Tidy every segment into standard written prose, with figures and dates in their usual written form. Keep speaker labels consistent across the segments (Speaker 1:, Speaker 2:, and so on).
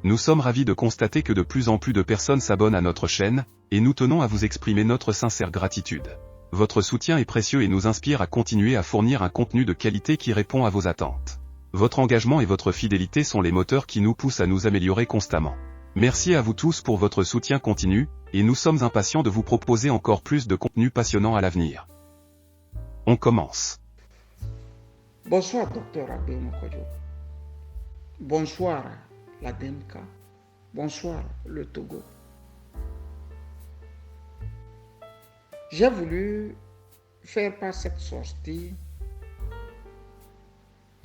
Speaker 1: Nous sommes ravis de constater que de plus en plus de personnes s'abonnent à notre chaîne, et nous tenons à vous exprimer notre sincère gratitude. Votre soutien est précieux et nous inspire à continuer à fournir un contenu de qualité qui répond à vos attentes. Votre engagement et votre fidélité sont les moteurs qui nous poussent à nous améliorer constamment. Merci à vous tous pour votre soutien continu, et nous sommes impatients de vous proposer encore plus de contenu passionnant à l'avenir. On commence.
Speaker 2: Bonsoir, docteur Agbémé Kodjo. Bonsoir, la DMK. Bonsoir, le Togo. J'ai voulu faire par cette sortie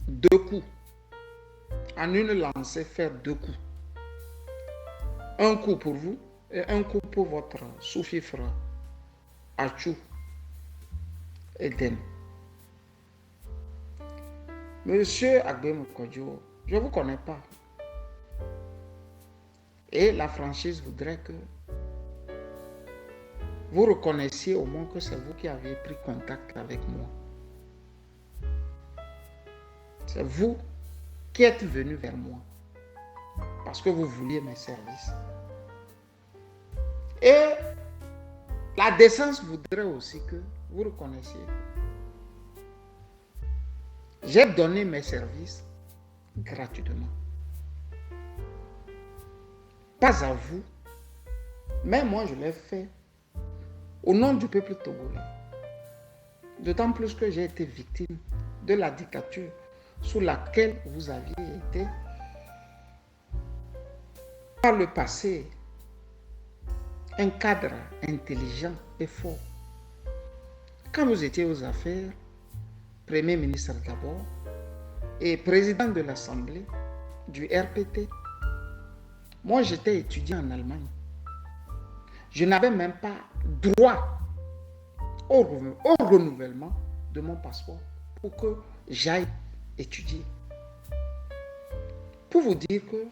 Speaker 2: deux coups. En une lancée, faire deux coups. Un coup pour vous et un coup pour votre sous-fifre Achou Eden. Monsieur Agbémé Kodjo, je ne vous connais pas. Et la franchise voudrait que vous reconnaissiez au moins que c'est vous qui avez pris contact avec moi. C'est vous qui êtes venu vers moi parce que vous vouliez mes services. Et la décence voudrait aussi que vous reconnaissiez. J'ai donné mes services gratuitement. Pas à vous, mais moi je l'ai fait au nom du peuple togolais. D'autant plus que j'ai été victime de la dictature sous laquelle vous aviez été par le passé un cadre intelligent et fort. Quand vous étiez aux affaires, Premier ministre d'abord et président de l'Assemblée du RPT, moi j'étais étudiant en Allemagne. Je n'avais même pas droit au renouvellement de mon passeport pour que j'aille étudier. Pour vous dire que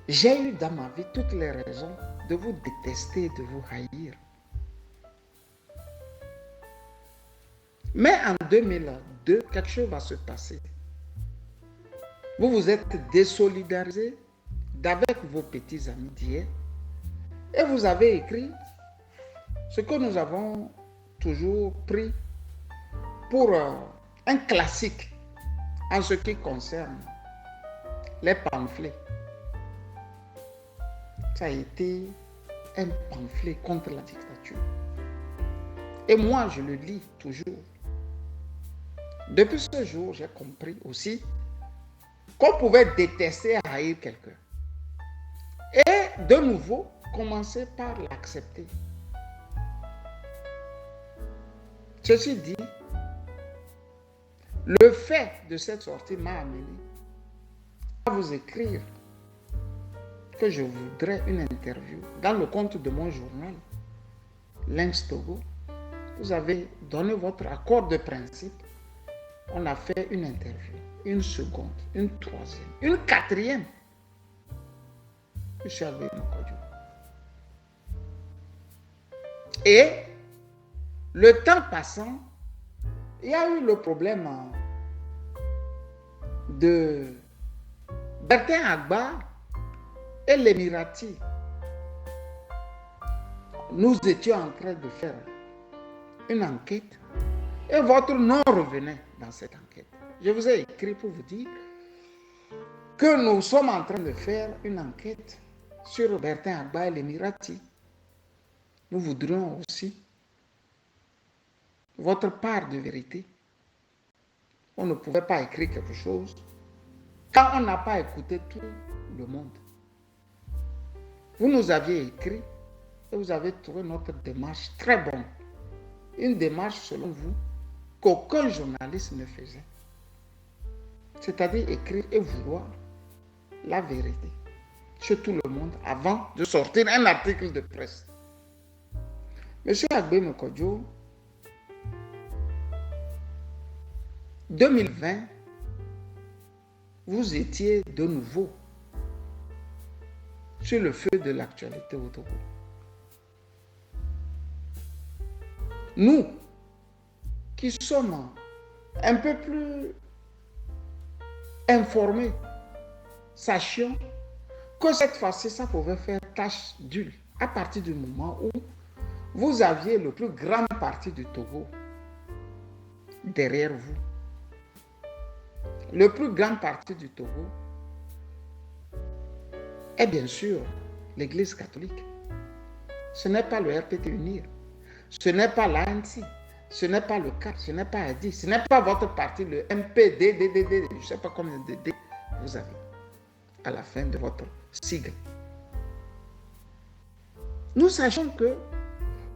Speaker 2: j'ai eu dans ma vie toutes les raisons de vous détester, de vous haïr. Mais en 2002, quelque chose va se passer. Vous vous êtes désolidarisé d'avec vos petits amis d'hier et vous avez écrit ce que nous avons toujours pris pour un classique en ce qui concerne les pamphlets. Ça a été un pamphlet contre la dictature. Et moi, je le lis toujours. Depuis ce jour, j'ai compris aussi qu'on pouvait détester et haïr quelqu'un. Et de nouveau, commencer par l'accepter. Ceci dit, le fait de cette sortie m'a amené à vous écrire que je voudrais une interview dans le compte de mon journal, Lynx Togo. Vous avez donné votre accord de principe. On a fait une interview, une seconde, une troisième, une quatrième. Monsieur Agbémé Kodjo. Et le temps passant, il y a eu le problème de Bertin Agba et l'Émirati. Nous étions en train de faire une enquête et votre nom revenait dans cette enquête. Je vous ai écrit pour vous dire que nous sommes en train de faire une enquête sur Bertin Agba et l'Émirati. Nous voudrions aussi votre part de vérité. On ne pouvait pas écrire quelque chose quand on n'a pas écouté tout le monde. Vous nous aviez écrit et vous avez trouvé notre démarche très bonne. Une démarche, selon vous, qu'aucun journaliste ne faisait. C'est-à-dire écrire et vouloir la vérité sur tout le monde avant de sortir un article de presse. Monsieur Agbémé Kodjo, 2020, vous étiez de nouveau sur le feu de l'actualité au Togo. Nous, qui sommes un peu plus informés sachions que cette fois-ci, ça pouvait faire tache d'huile à partir du moment où vous aviez le plus grand parti du Togo derrière vous. Le plus grand parti du Togo est bien sûr l'Église catholique. Ce n'est pas le RPT UNIR, ce n'est pas l'ANC, ce n'est pas le CAP, ce n'est pas ADI, ce n'est pas votre parti, le MPDDD, je ne sais pas combien de D vous avez à la fin de votre sigle. Nous sachons que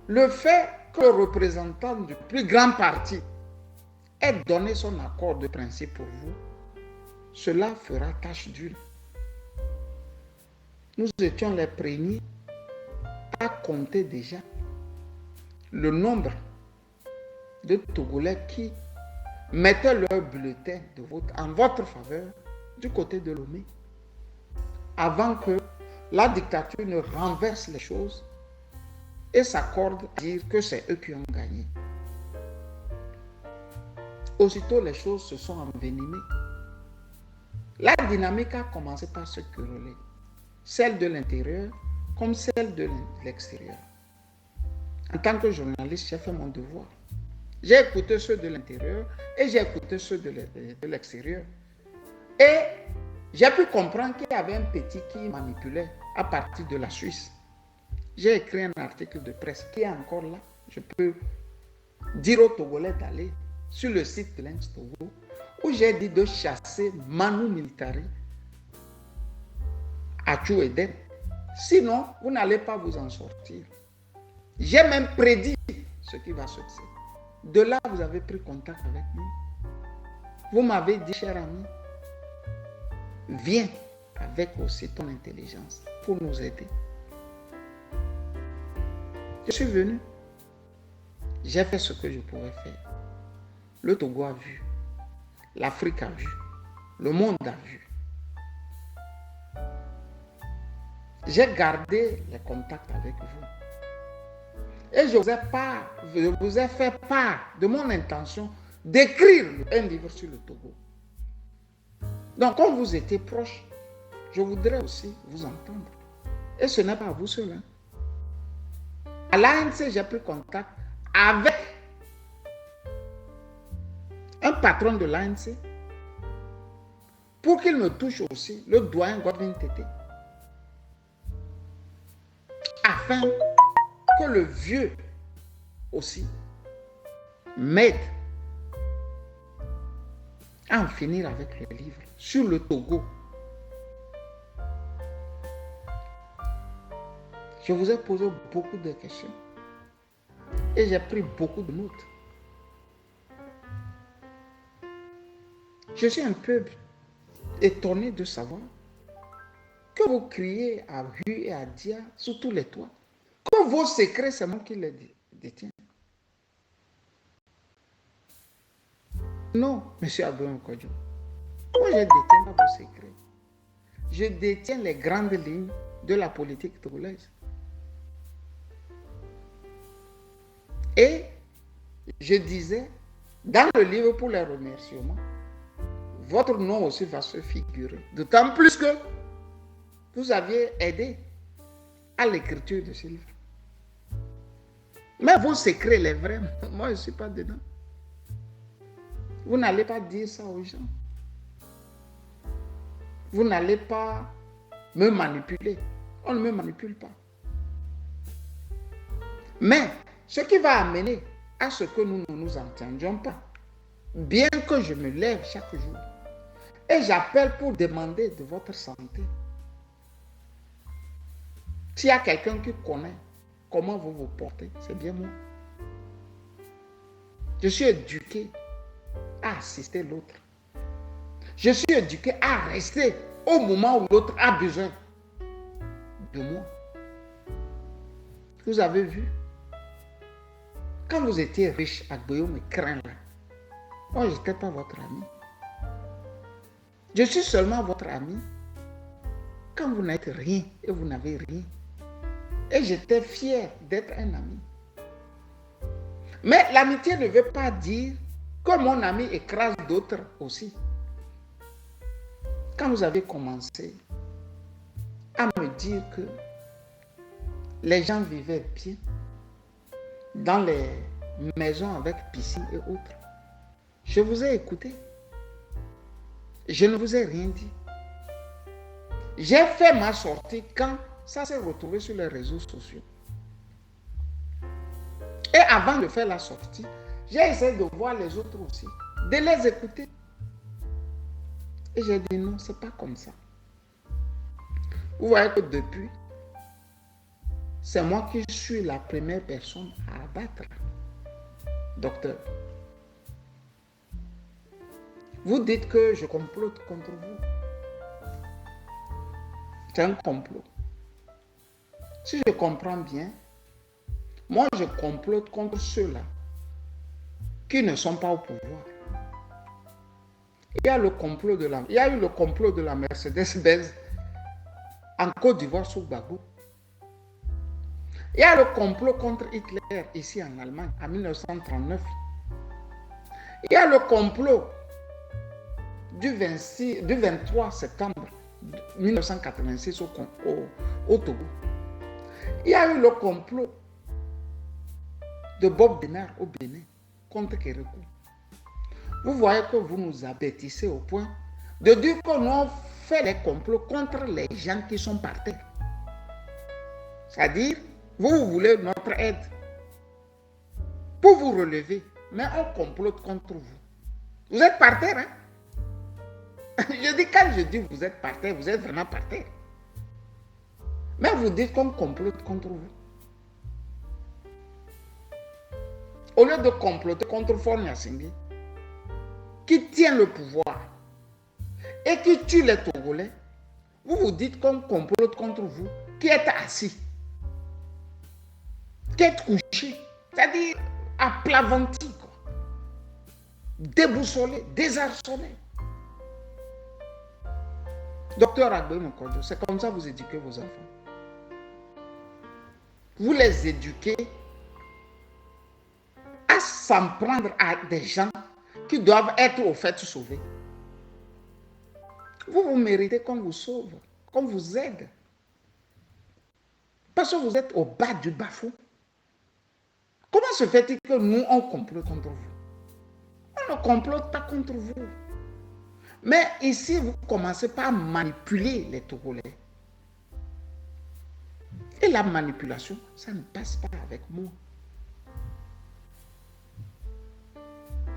Speaker 2: le fait que le représentant du plus grand parti ait donné son accord de principe pour vous, cela fera tache d'huile. Nous étions les premiers à compter déjà le nombre de Togolais qui mettaient leur bulletin de vote en votre faveur du côté de Lomé, avant que la dictature ne renverse les choses et s'accorde à dire que c'est eux qui ont gagné. Aussitôt, les choses se sont envenimées. La dynamique a commencé par se quereller, celle de l'intérieur comme celle de l'extérieur. En tant que journaliste, j'ai fait mon devoir. J'ai écouté ceux de l'intérieur et j'ai écouté ceux de l'extérieur. Et j'ai pu comprendre qu'il y avait un petit qui manipulait à partir de la Suisse. J'ai écrit un article de presse qui est encore là. Je peux dire aux Togolais d'aller sur le site de l'Inst Togo où j'ai dit de chasser Manu Militari à Tchoueden. Sinon, vous n'allez pas vous en sortir. J'ai même prédit ce qui va succéder. De là, vous avez pris contact avec nous. Vous m'avez dit, cher ami, viens avec aussi ton intelligence pour nous aider. Je suis venu. J'ai fait ce que je pouvais faire. Le Togo a vu. L'Afrique a vu. Le monde a vu. J'ai gardé les contacts avec vous. Et je vous ai fait part de mon intention d'écrire un livre sur le Togo. Donc, comme vous étiez proche, je voudrais aussi vous entendre. Et ce n'est pas à vous seul. Hein. À l'ANC, j'ai pris contact avec un patron de l'ANC pour qu'il me touche aussi, le doyen Godwin Tété, afin que le vieux aussi m'aide à en finir avec le livre sur le Togo. Je vous ai posé beaucoup de questions et j'ai pris beaucoup de notes. Je suis un peu étonné de savoir que vous criez à Hu et à Dia sur tous les toits, que vos secrets, c'est moi qui les détiens. Non, M. Abdoum Kodjo. Moi, je ne détiens pas vos secrets. Je détiens les grandes lignes de la politique togolaise. Et je disais, dans le livre pour les remerciements, votre nom aussi va se figurer. D'autant plus que vous aviez aidé à l'écriture de ce livre. Mais vos secrets, les vrais, moi je ne suis pas dedans. Vous n'allez pas dire ça aux gens. Vous n'allez pas me manipuler. On ne me manipule pas. Mais ce qui va amener à ce que nous ne nous entendions pas, bien que je me lève chaque jour et j'appelle pour demander de votre santé. S'il y a quelqu'un qui connaît comment vous vous portez, c'est bien moi. Je suis éduqué à assister l'autre. Je suis éduqué à rester au moment où l'autre a besoin de moi. Vous avez vu, quand vous étiez riche à Guillaume et Crin, moi je n'étais pas votre ami. Je suis seulement votre ami quand vous n'êtes rien et vous n'avez rien. Et j'étais fier d'être un ami. Mais l'amitié ne veut pas dire que mon ami écrase d'autres aussi. Quand quand vous avez commencé à me dire que les gens vivaient bien dans les maisons avec piscine et autres, je vous ai écouté. Je ne vous ai rien dit. J'ai fait ma sortie quand ça s'est retrouvé sur les réseaux sociaux. Et avant de faire la sortie, j'ai essayé de voir les autres aussi, de les écouter. Et j'ai dit non, ce n'est pas comme ça. Vous voyez que depuis, c'est moi qui suis la première personne à abattre. Docteur, vous dites que je complote contre vous. C'est un complot. Si je comprends bien, moi je complote contre ceux-là qui ne sont pas au pouvoir. Il y a eu le complot de la Mercedes-Benz en Côte d'Ivoire sous Gbagbo. Il y a le complot contre Hitler ici en Allemagne en 1939. Il y a le complot du 23 septembre 1986 au Togo. Il y a eu le complot de Bob Denard au Bénin contre Kérékou. Vous voyez que vous nous abêtissez au point de dire que nous on fait les complots contre les gens qui sont par terre. C'est-à-dire, vous voulez notre aide pour vous relever, mais on complote contre vous. Vous êtes par terre, hein? Je dis, quand je dis vous êtes par terre, vous êtes vraiment par terre. Mais vous dites qu'on complote contre vous. Au lieu de comploter contre Faure Gnassingbé, qui tient le pouvoir et qui tue les Togolais, vous vous dites qu'on complote contre vous, qui êtes assis, qui êtes couché, c'est-à-dire à plat ventre, déboussolé, désarçonné. Docteur Agbe Mokojo, c'est comme ça que vous éduquez vos enfants. Vous les éduquez à s'en prendre à des gens qui doivent être au fait sauvés. Vous méritez qu'on vous sauve, qu'on vous aide. Parce que vous êtes au bas du bas-fond. Comment se fait-il que nous, on complote contre vous? On ne complote pas contre vous. Mais ici, vous commencez par manipuler les Togolais. Et la manipulation, ça ne passe pas avec moi.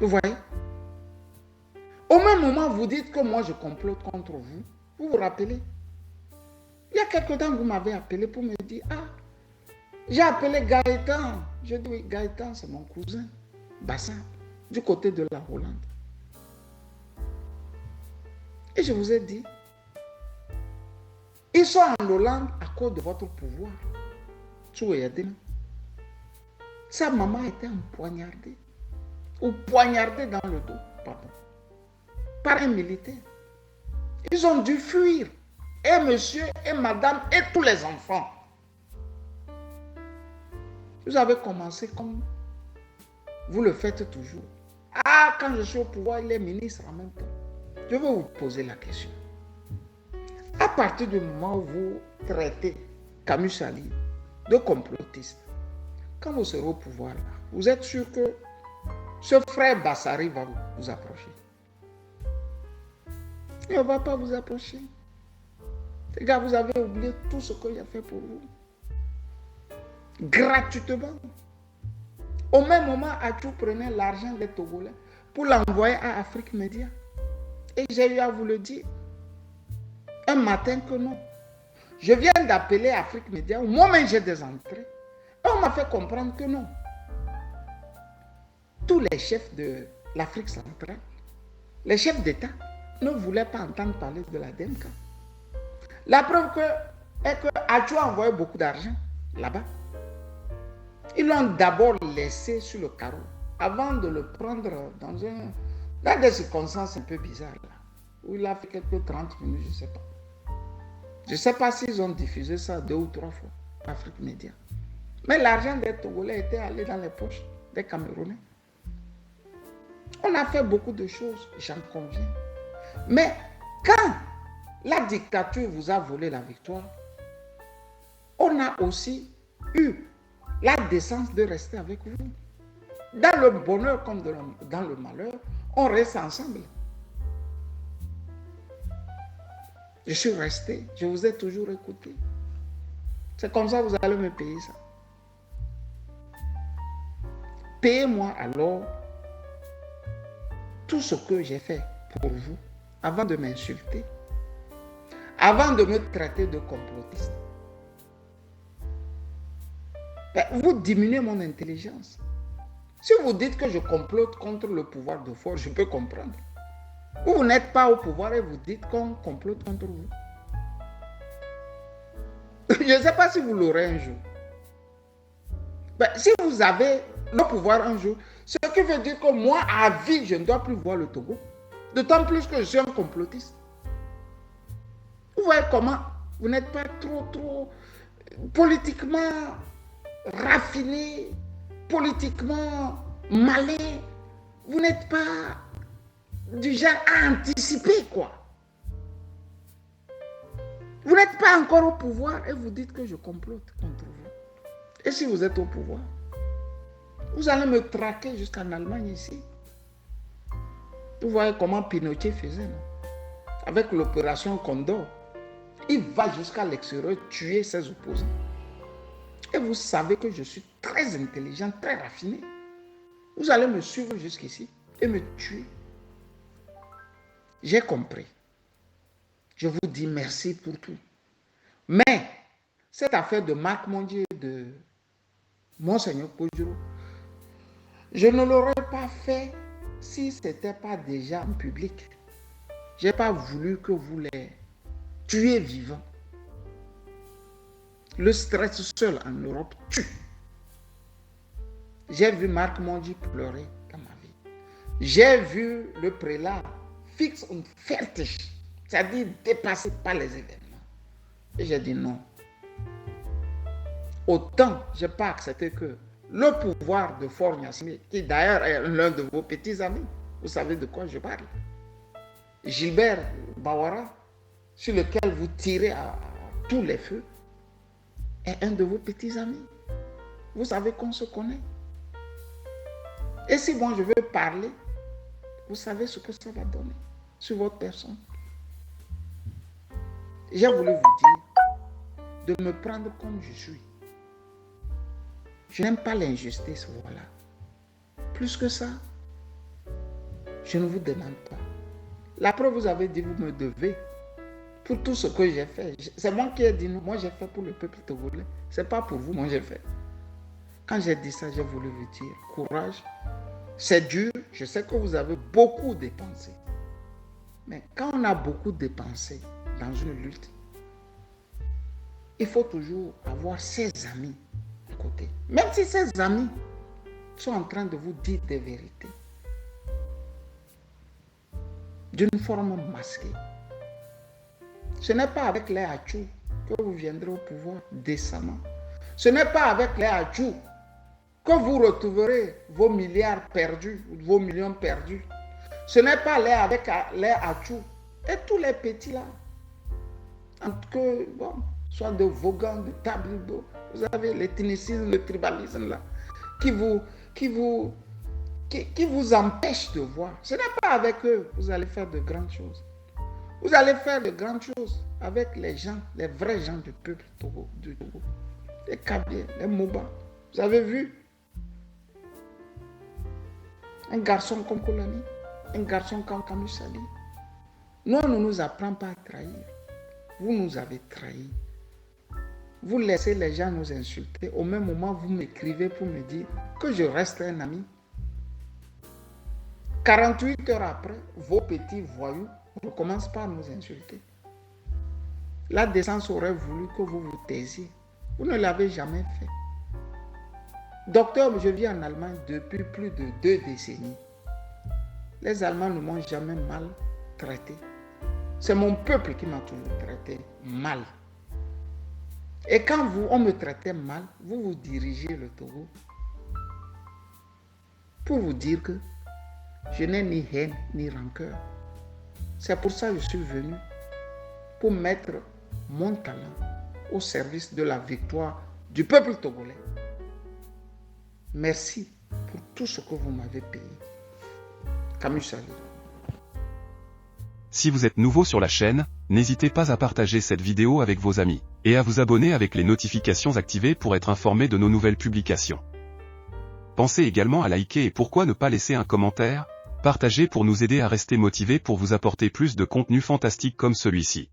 Speaker 2: Vous voyez? Au même moment, vous dites que moi, je complote contre vous. Vous vous rappelez? Il y a quelque temps, vous m'avez appelé pour me dire, ah, j'ai appelé Gaëtan. Je dis, oui, Gaëtan, c'est mon cousin, Bassa, du côté de la Hollande. Et je vous ai dit, ils sont en Hollande à cause de votre pouvoir. Sa maman a été empoignardée, ou poignardée dans le dos, pardon, par un militaire. Ils ont dû fuir, et monsieur, et madame, et tous les enfants. Vous avez commencé comme vous le faites toujours. Ah, quand je suis au pouvoir, il est ministre en même temps. Je vais vous poser la question. À partir du moment où vous traitez Camus Sali de complotiste, quand vous serez au pouvoir, là, vous êtes sûr que ce frère Bassari va vous approcher? Il ne va pas vous approcher. Les gars, vous avez oublié tout ce qu'il a fait pour vous. Gratuitement. Au même moment, Athiou prenait l'argent des Togolais pour l'envoyer à Afrique Média. Et j'ai eu à vous le dire un matin que non. Je viens d'appeler Afrique Média, moi-même j'ai des entrées. Et on m'a fait comprendre que non. Tous les chefs de l'Afrique centrale, les chefs d'État, ne voulaient pas entendre parler de la DMK. La preuve est que Athiou a envoyé beaucoup d'argent là-bas. Ils l'ont d'abord laissé sur le carreau avant de le prendre dans des circonstances un peu bizarres, là, où il a fait quelques 30 minutes, je ne sais pas. Je ne sais pas s'ils ont diffusé ça 2 ou 3 fois, Afrique Média. Mais l'argent des Togolais était allé dans les poches des Camerounais. On a fait beaucoup de choses, j'en conviens. Mais quand la dictature vous a volé la victoire, on a aussi eu la décence de rester avec vous. Dans le bonheur comme dans le malheur, on reste ensemble. Je suis resté, je vous ai toujours écouté. C'est comme ça que vous allez me payer ça. Payez-moi alors tout ce que j'ai fait pour vous avant de m'insulter, avant de me traiter de complotiste. Vous diminuez mon intelligence. Si vous dites que je complote contre le pouvoir de force, je peux comprendre. Ou vous n'êtes pas au pouvoir et vous dites qu'on complote contre vous. Je ne sais pas si vous l'aurez un jour. Si vous avez le pouvoir un jour, ce qui veut dire que moi, à vie, je ne dois plus voir le Togo. D'autant plus que je suis un complotiste. Vous voyez comment vous n'êtes pas trop politiquement raffiné, politiquement malin. Vous n'êtes pas du genre à anticiper, quoi. Vous n'êtes pas encore au pouvoir et vous dites que je complote contre vous. Et si vous êtes au pouvoir, vous allez me traquer jusqu'en Allemagne ici. Vous voyez comment Pinochet faisait, non? Avec l'opération Condor. Il va jusqu'à l'extérieur tuer ses opposants. Et vous savez que je suis très intelligent, très raffiné. Vous allez me suivre jusqu'ici et me tuer. J'ai compris. Je vous dis merci pour tout. Mais, cette affaire de Marc Mondier et de Monseigneur Pojoro, je ne l'aurais pas fait si ce n'était pas déjà en public. Je n'ai pas voulu que vous les tuiez vivants. Le stress seul en Europe tue. J'ai vu Marc Mondier pleurer dans ma vie. J'ai vu le prélat fix und fertig, c'est-à-dire dépassé par les événements. Et j'ai dit non. Autant je n'ai pas accepté que le pouvoir de Faure Gnassingbé, qui d'ailleurs est l'un de vos petits amis, vous savez de quoi je parle, Gilbert Bawara, sur lequel vous tirez à tous les feux, est un de vos petits amis. Vous savez qu'on se connaît. Et si moi je veux parler, vous savez ce que ça va donner sur votre personne. J'ai voulu vous dire de me prendre comme je suis. Je n'aime pas l'injustice, voilà. Plus que ça, je ne vous demande pas. La preuve, vous avez dit, vous me devez pour tout ce que j'ai fait. C'est moi qui ai dit non. Moi, j'ai fait pour le peuple togolais. Ce n'est pas pour vous, moi, j'ai fait. Quand j'ai dit ça, j'ai voulu vous dire, courage. C'est dur, je sais que vous avez beaucoup dépensé. Mais quand on a beaucoup dépensé dans une lutte, il faut toujours avoir ses amis à côté. Même si ces amis sont en train de vous dire des vérités, d'une forme masquée. Ce n'est pas avec les Hachou que vous viendrez au pouvoir décemment. Ce n'est pas avec les Hachou que vous retrouverez vos milliards perdus, vos millions perdus. Ce n'est pas avec les Hachou et tous les petits là. Que, bon, soit de Vaughan, de Tablido, vous avez l'ethnicisme, le tribalisme là, qui vous empêche de voir. Ce n'est pas avec eux que vous allez faire de grandes choses. Vous allez faire de grandes choses avec les gens, les vrais gens du peuple du Togo. Les Kabyles, les Moba. Vous avez vu un garçon comme Kolani, un garçon comme Kamusali. Nous, on ne nous apprend pas à trahir. Vous nous avez trahis. Vous laissez les gens nous insulter. Au même moment, vous m'écrivez pour me dire que je reste un ami. 48 heures après, vos petits voyous recommencent par nous insulter. La décence aurait voulu que vous vous taisiez. Vous ne l'avez jamais fait. Docteur, je vis en Allemagne depuis plus de 2 décennies. Les Allemands ne m'ont jamais mal traité. C'est mon peuple qui m'a toujours traité mal. Et quand on me traitait mal, vous vous dirigez le Togo pour vous dire que je n'ai ni haine ni rancœur. C'est pour ça que je suis venu. pour mettre mon talent au service de la victoire du peuple togolais. Merci pour tout ce que vous m'avez payé. Camus Sali.
Speaker 1: Si vous êtes nouveau sur la chaîne, n'hésitez pas à partager cette vidéo avec vos amis, et à vous abonner avec les notifications activées pour être informé de nos nouvelles publications. Pensez également à liker et pourquoi ne pas laisser un commentaire, partager pour nous aider à rester motivés pour vous apporter plus de contenu fantastique comme celui-ci.